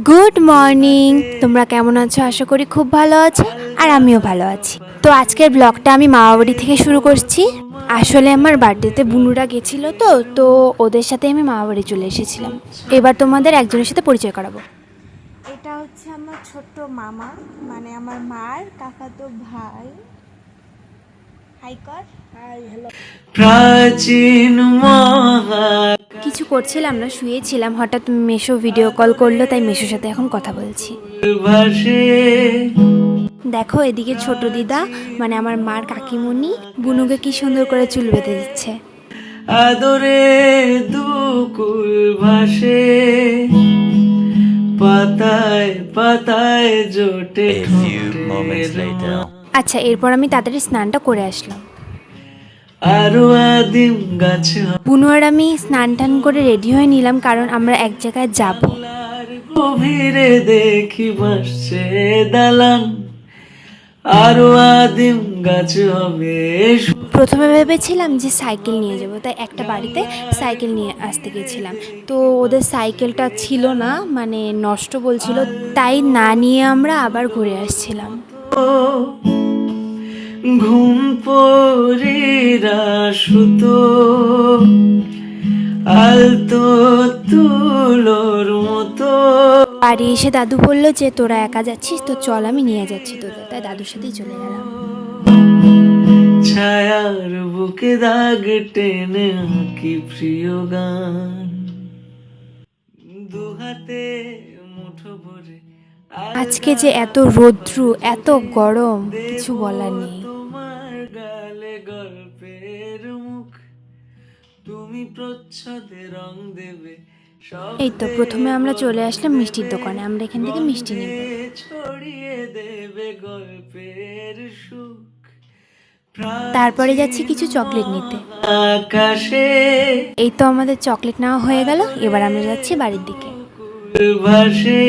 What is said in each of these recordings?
Good morning. তোমরা কেমন আছো? আশা করি খুব ভালো আছো, আর আমিও ভালো আছি। তো আজকের ব্লগটা আমি মামা বাড়ি থেকে শুরু করছি। আসলে আমার বার্থডেতে বুনুরা গেছিল, তো ওদের সাথে আমি মামা বাড়ি চলে এসেছিলাম। এবার তোমাদের একজনের সাথে পরিচয় করাবো। এটা হচ্ছে আমার ছোট্ট মামা, মানে আমার মার কাকাতো ভাই। হাই কর। Hi, hello. প্রাচীন মহা কিছু করছিলাম না, শুয়েছিলাম। হঠাৎ মেশো ভিডিও কল করলো, তাই মেশোর সাথে এখন কথা বলছি। ভাসে দেখো, এদিকে ছোট দিদা মানে আমার মার কাকিমণি বুনুকে কি সুন্দর করে চুল বেঁধে দিচ্ছে। আদরে দুকুল ভাসে পাতায় পাতায় জোটে A few moments later. আচ্ছা, এরপর আমি তাড়াতাড়ি স্নানটা করে আসলাম। আরো আদিম গাছ বুনু আর আমি স্নান টান করে রেডি হয়ে নিলাম, কারণ আমরা এক জায়গায় যাব। গভীরে দেখি ভাসছে দালান আরো আদিম গাছ হবে প্রথমে ভেবেছিলাম যে সাইকেল নিয়ে যাব, তাই একটা বাড়িতে সাইকেল নিয়ে আসতে গেছিলাম। তো ওদের সাইকেলটা ছিল না, মানে নষ্ট বলছিল, তাই না নিয়ে আমরা আবার ঘুরে আসছিলাম। ঘুম পরিরা সুতো আলতো তুলোর মতো। বাড়ি এসে দাদু বললো যে তোরা একা যাচ্ছিস, তো চল আমি নিয়ে যাচ্ছি তোদের, তাই দাদুর সাথেই চলে গেলাম। ছায়ার বুকে দাগ টেনে আঁকি প্রিয় গান দুহাতে মুঠো ভরে আজকে যে এত রৌদ্রু, এত গরম, কিছু বলার নেই। তোমার গালে গল্পের মুখ তুমি প্রচ্ছদে রং দেবে এই তো প্রথমে আমরা চলে আসলাম মিষ্টির দোকানে। আমরা এখান থেকে মিষ্টি নেব। ছড়িয়ে দেবে গল্পের সুখ তারপরে যাচ্ছি কিছু চকলেট নিতে। আকাশে এই তো আমাদের চকলেট নেওয়া হয়ে গেল। এবার আমরা যাচ্ছি বাড়ির দিকে। ভাসে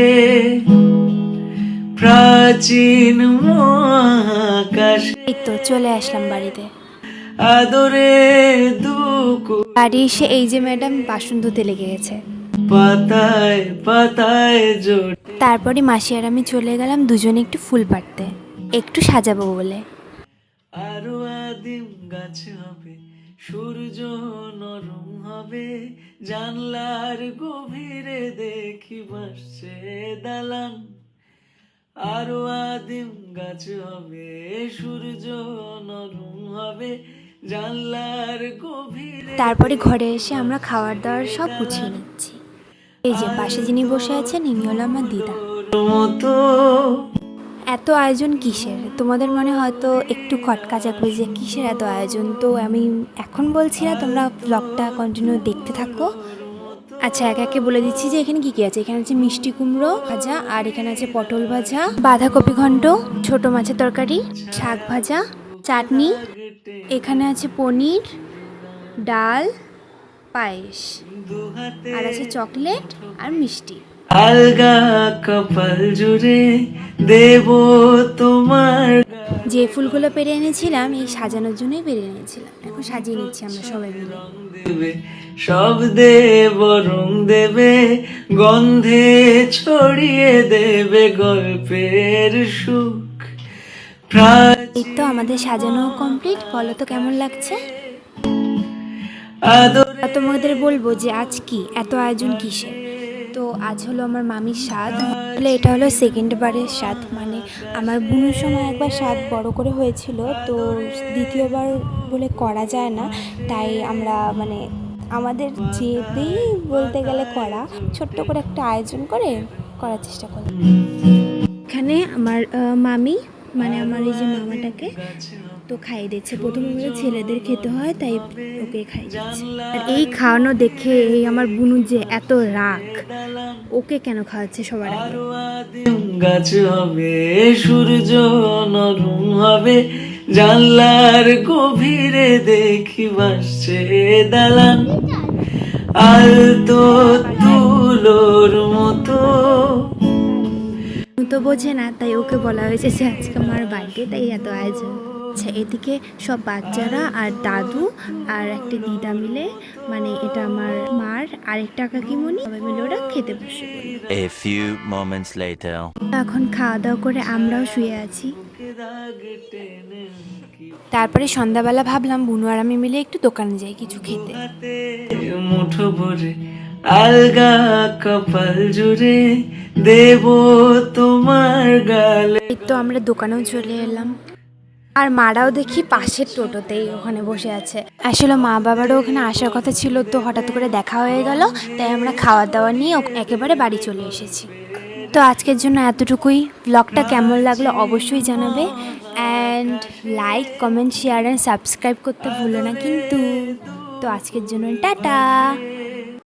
প্রাচীন মহাকাশে এই তো চলে আসলাম বাড়িতে। আদরে দুকুল বাড়ি এসে এই যে ম্যাডাম বাসন ধুতে লেগে গেছে। পাতায় পাতায় জোট তারপরে মাসি আর আমি চলে গেলাম দুজনে একটু ফুল পাড়তে, একটু সাজাবো বলে। আরো আদিম গাছ হবে সূর্য নরম হবে জানলার গভীরে দেখি ভাসছে দালান আরো আদিম গাছ হবে সূর্য নরম হবে জানলার গভীরে। তারপরে ঘরে এসে আমরা খাবার দাবার সব গুছিয়ে নিচ্ছি। এই যে পাশে যিনি বসে আছেন, ইনি হলো আমার দিদা। মতো এত আয়োজন কিসের? তোমাদের মনে হয়তো একটু খটকা চাকবে যে কিসের এত আয়োজন, তো আমি এখন বলছি না, তোমরা ব্লগটা কন্টিনিউ দেখতে থাকো। আচ্ছা, একে একে বলে দিচ্ছি যে এখানে কি কি আছে। এখানে আছে মিষ্টি কুমড়ো ভাজা, আর এখানে আছে পটল ভাজা, বাঁধাকপি ঘন্ট, ছোট মাছের তরকারি, শাক ভাজা, চাটনি, এখানে আছে পনির, ডাল, পায়েস, আর আছে চকলেট আর মিষ্টি। আলগা কপাল জুড়ে দেব তোমার যে ফুলগুলো পেরে এনেছিলাম এই সাজানোর জন্যই পেরে এনেছিলাম। এখন সাজিয়ে নিচ্ছি আমরা সবাই মিলে। দেবে সব দেব রং দেবে গন্ধে ছড়িয়ে দেবে গল্পের সুখ এই তো আমাদের সাজানো কমপ্লিট। বলো তো কেমন লাগছে? আদর তোমাদের বলবো যে আজ কি এত আয়োজন কিসের। তো আজ হলো আমার মামির স্বাদ। তাহলে এটা হলো সেকেন্ড বারের স্বাদ, মানে আমার বুনুর সময় একবার স্বাদ বড় করে হয়েছিল, তো দ্বিতীয়বার বলে করা যায় না, তাই আমরা মানে আমাদের যেতেই বলতে গেলে করা ছোট্ট করে একটা আয়োজন করে করার চেষ্টা করি। এখানে আমার মামি মানে আমার এই যে মামাটাকে তো খাইয়ে দিচ্ছে। প্রথমে বলে ছেলেদের খেতে হয়, তাই ওকে খাইয়ে দিচ্ছে। আর এই খাওয়ানো দেখে এই আমার বুনু যে এত রাগ, ওকে কেন খাওয়াচ্ছে সবার আগে। আরো আদিম গাছ হবে সূর্য নরম হবে জানলার গভীরে দেখি ভাসছে দালান আলতো তুলোর মতো। তো বোঝে না, তাই ওকে বলা হয়েছে যে আজকে আমার বার্থডে, তাই এত আয়োজন। আচ্ছা, এদিকে সব বাচ্চারা আর দাদু আর একটা দিদা মিলে, মানে এটা আমার মার আরেকটা কাকিমণি, সবাই মিলে ওরা খেতে বসে পড়লো। A few moments later. এখন খাওয়া দাওয়া করে আমরাও শুয়ে আছি। দাগ টেনে তারপরে সন্ধ্যাবেলা ভাবলাম বুনু আর আমি মিলে একটু দোকানে যাই কিছু খেতে। হাতে মুঠো ভরে আলগা কপাল জুড়ে দেব তোমার গালে। এই তো আমরা দোকানেও চলে এলাম, আর মারাও দেখি পাশের টোটোতেই ওখানে বসে আছে। আসলে মা বাবারও ওখানে আসার কথা ছিল, তো হঠাৎ করে দেখা হয়ে গেল, তাই আমরা খাওয়া দাওয়া নিয়ে একেবারে বাড়ি চলে এসেছি। তো আজকের জন্য এতটুকুই। ব্লগটা কেমন লাগলো অবশ্যই জানাবে, and like, comment, share and subscribe করতে ভুলো না কিন্তু। তো আজকের জন্য টাটা।